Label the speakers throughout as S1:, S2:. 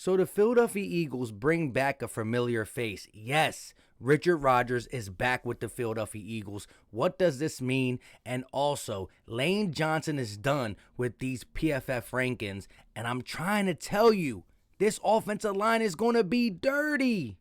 S1: So the Philadelphia Eagles bring back a familiar face. Yes, Richard Rodgers is back with the Philadelphia Eagles. What does this mean? And also, Lane Johnson is done with these PFF rankings. And I'm trying to tell you, this offensive line is going to be dirty.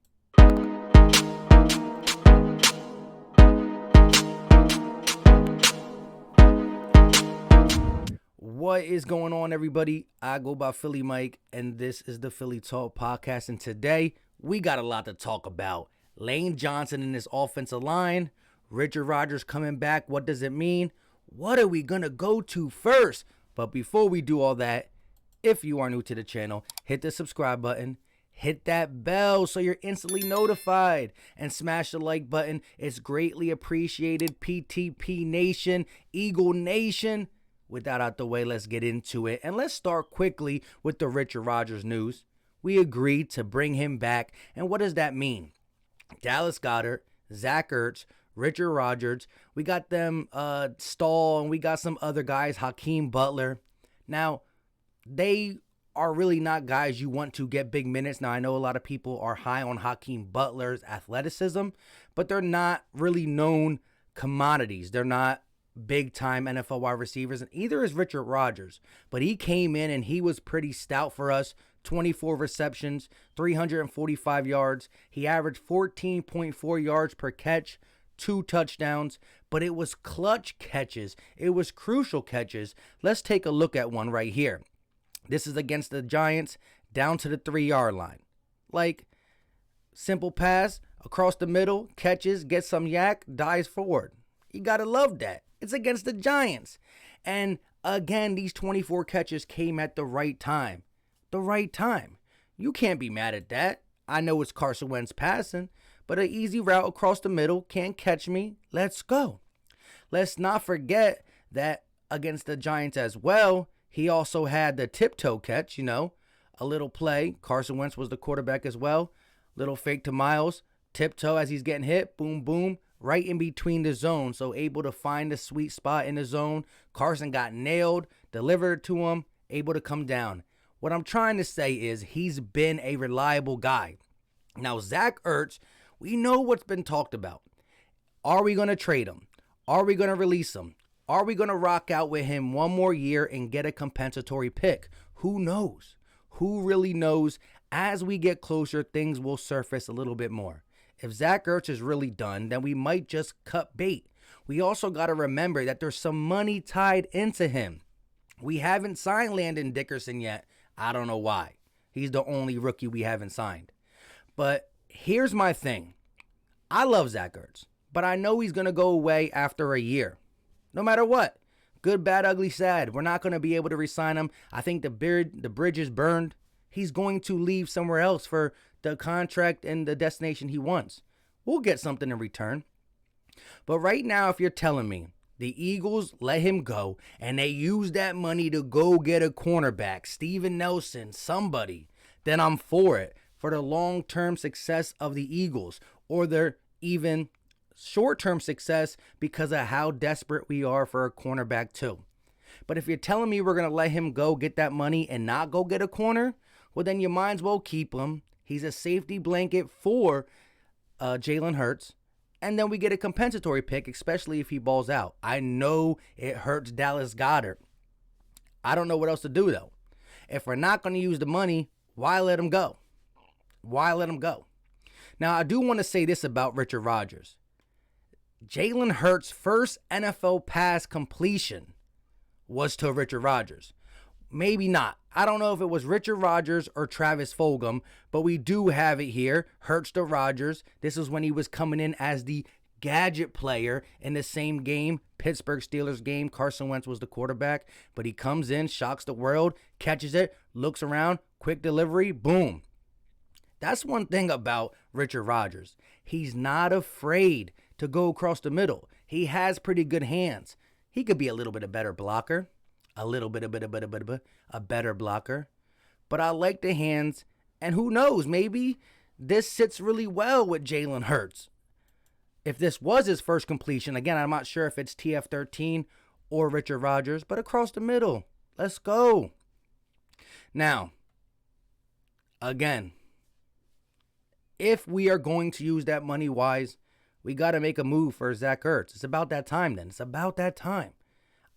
S1: What is going on, everybody? I go by Philly Mike, and this is the Philly Talk Podcast. And today, we got a lot to talk about. Lane Johnson and his offensive line. Richard Rodgers coming back. What does it mean? What are we going to go to first? But before we do all that, if you are new to the channel, hit the subscribe button. Hit that bell so you're instantly notified. And smash the like button. It's greatly appreciated. PTP Nation, Eagle Nation. With that out the way, let's get into it. And let's start quickly with the Richard Rodgers news. We agreed to bring him back. And what does that mean? Dallas Goedert, Zach Ertz, Richard Rodgers. We got them Stahl, and we got some other guys, Hakeem Butler. Now, they are really not guys you want to get big minutes. Now, I know a lot of people are high on Hakeem Butler's athleticism, but they're not really known commodities. They're not big-time NFL wide receivers, and either is Richard Rodgers. But he came in, and he was pretty stout for us. 24 receptions, 345 yards. He averaged 14.4 yards per catch, 2 touchdowns. But it was clutch catches. It was crucial catches. Let's take a look at one right here. This is against the Giants, down to the 3-yard line. Like, simple pass, across the middle, catches, gets some yak, dives forward. You got to love that. It's against the Giants. And again, these 24 catches came at the right time. The right time. You can't be mad at that. I know it's Carson Wentz passing, but an easy route across the middle, can't catch me. Let's go. Let's not forget that against the Giants as well, he also had the tiptoe catch, a little play. Carson Wentz was the quarterback as well. Little fake to Miles. Tiptoe as he's getting hit. Boom, boom. Right in between the zone, so able to find the sweet spot in the zone. Carson got nailed, delivered to him, able to come down. What I'm trying to say is he's been a reliable guy. Now, Zach Ertz, we know what's been talked about. Are we going to trade him? Are we going to release him? Are we going to rock out with him one more year and get a compensatory pick? Who knows? Who really knows? As we get closer, things will surface a little bit more. If Zach Ertz is really done, then we might just cut bait. We also got to remember that there's some money tied into him. We haven't signed Landon Dickerson yet. I don't know why. He's the only rookie we haven't signed. But here's my thing. I love Zach Ertz, but I know he's going to go away after a year. No matter what. Good, bad, ugly, sad. We're not going to be able to re-sign him. I think the bridge is burned. He's going to leave somewhere else for the contract and the destination he wants. We'll get something in return. But right now, if you're telling me the Eagles let him go and they use that money to go get a cornerback, Steven Nelson, somebody, then I'm for it. For the long-term success of the Eagles, or their even short-term success because of how desperate we are for a cornerback too. But if you're telling me we're going to let him go get that money and not go get a corner, well, then you might as well keep him. He's a safety blanket for Jalen Hurts. And then we get a compensatory pick, especially if he balls out. I know it hurts Dallas Goedert. I don't know what else to do, though. If we're not going to use the money, why let him go? Why let him go? Now, I do want to say this about Richard Rodgers. Jalen Hurts' first NFL pass completion was to Richard Rodgers. Maybe not. I don't know if it was Richard Rodgers or Travis Fulgham, but we do have it here. Hurts to Rodgers. This is when he was coming in as the gadget player in the same game, Pittsburgh Steelers game. Carson Wentz was the quarterback, but he comes in, shocks the world, catches it, looks around, quick delivery, boom. That's one thing about Richard Rodgers. He's not afraid to go across the middle. He has pretty good hands. He could be a little bit a better blocker. A better blocker. But I like the hands, and who knows, maybe this sits really well with Jalen Hurts. If this was his first completion, again, I'm not sure if it's TF13 or Richard Rodgers, but across the middle. Let's go. Now, Again, if we are going to use that money wise, we got to make a move for Zach Ertz. It's about that time then. It's about that time.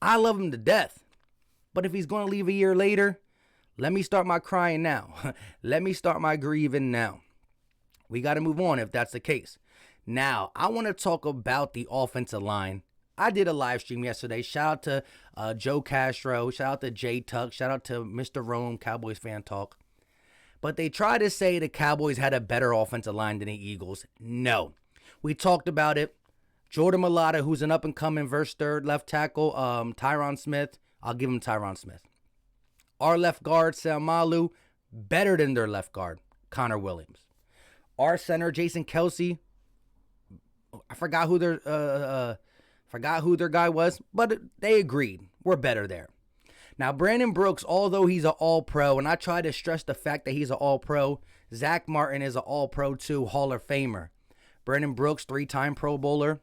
S1: I love him to death. But if he's going to leave a year later, let me start my crying now. Let me start my grieving now. We got to move on if that's the case. Now, I want to talk about the offensive line. I did a live stream yesterday. Shout out to Joe Castro. Shout out to Jay Tuck. Shout out to Mr. Rome, Cowboys Fan Talk. But they try to say the Cowboys had a better offensive line than the Eagles. No. We talked about it. Jordan Mailata, who's an up-and-coming verse third left tackle. Tyron Smith. I'll give him Tyron Smith. Our left guard, Sam Malu, better than their left guard, Connor Williams. Our center, Jason Kelsey. I forgot who their guy was, but they agreed. We're better there. Now, Brandon Brooks, although he's an all-pro, and I try to stress the fact that he's an all-pro, Zach Martin is an all-pro too, Hall of Famer. Brandon Brooks, 3-time Pro Bowler.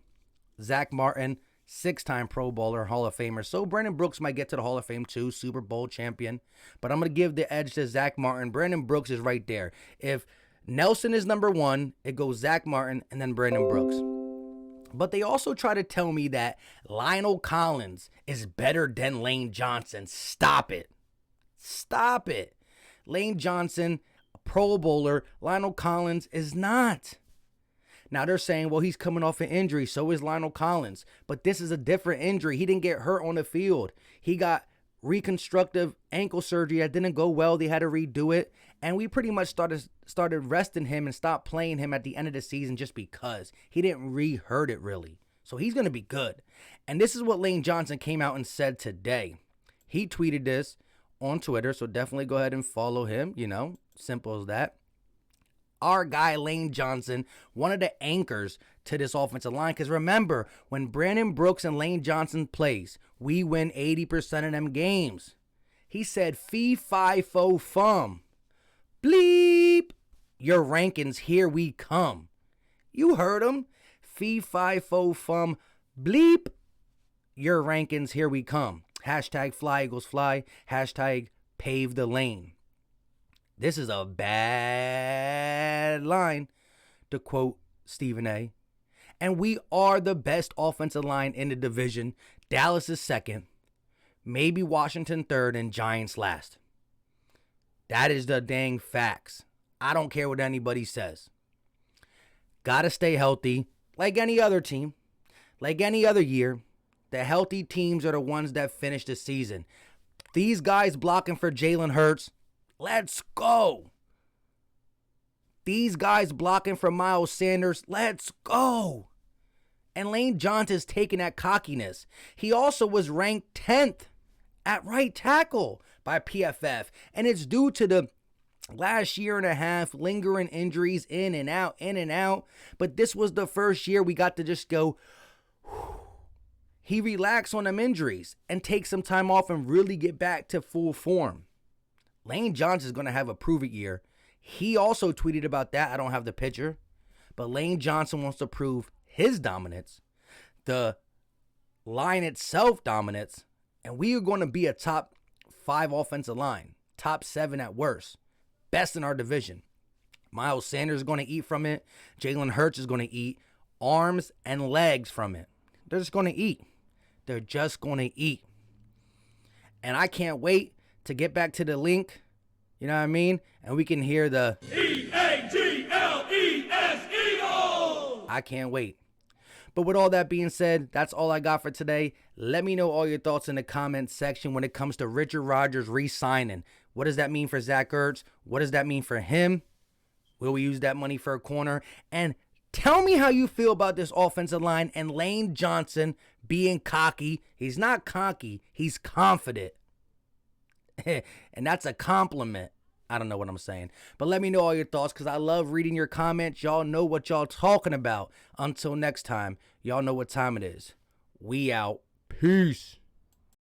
S1: Zach Martin, 6-time Pro Bowler, Hall of Famer. So Brandon Brooks might get to the Hall of Fame too, Super Bowl champion. But I'm going to give the edge to Zach Martin. Brandon Brooks is right there. If Nelson is number one, it goes Zach Martin and then Brandon Brooks. But they also try to tell me that Lionel Collins is better than Lane Johnson. Stop it. Stop it. Lane Johnson, a Pro Bowler. Lionel Collins is not. Now they're saying, well, he's coming off an injury. So is Lionel Collins. But this is a different injury. He didn't get hurt on the field. He got reconstructive ankle surgery that didn't go well. They had to redo it. And we pretty much started resting him and stopped playing him at the end of the season just because he didn't re-hurt it really. So he's going to be good. And this is what Lane Johnson came out and said today. He tweeted this on Twitter, so definitely go ahead and follow him. Simple as that. Our guy Lane Johnson, one of the anchors to this offensive line. Because remember, when Brandon Brooks and Lane Johnson plays, we win 80% of them games. He said, fee, fi, fo, fum. Bleep. Your rankings, here we come. You heard him. Fee, fi, fo, fum. Bleep. Your rankings, here we come. Hashtag fly Eagles fly. Hashtag pave the lane. This is a bad line, to quote Stephen A. And we are the best offensive line in the division. Dallas is second. Maybe Washington third and Giants last. That is the dang facts. I don't care what anybody says. Gotta stay healthy, like any other team, like any other year. The healthy teams are the ones that finish the season. These guys blocking for Jalen Hurts, let's go. These guys blocking for Miles Sanders, let's go. And Lane Johnson's taking that cockiness. He also was ranked 10th at right tackle by PFF. And it's due to the last year and a half lingering injuries in and out. But this was the first year we got to just go, he relaxed on them injuries and take some time off and really get back to full form. Lane Johnson's going to have a prove-it year. He also tweeted about that. I don't have the picture. But Lane Johnson wants to prove his dominance, the line itself dominance, and we are going to be a top 5 offensive line, top 7 at worst, best in our division. Miles Sanders is going to eat from it. Jalen Hurts is going to eat arms and legs from it. They're just going to eat. They're just going to eat. And I can't wait to get back to the link, you know what I mean? And we can hear the EAGLES Eagles. I can't wait. But with all that being said, that's all I got for today. Let me know all your thoughts in the comments section when it comes to Richard Rodgers re-signing. What does that mean for Zach Ertz? What does that mean for him? Will we use that money for a corner? And tell me how you feel about this offensive line and Lane Johnson being cocky. He's not cocky. He's confident. And that's a compliment. I don't know what I'm saying. But let me know all your thoughts because I love reading your comments. Y'all know what y'all talking about. Until next time, y'all know what time it is. We out. Peace.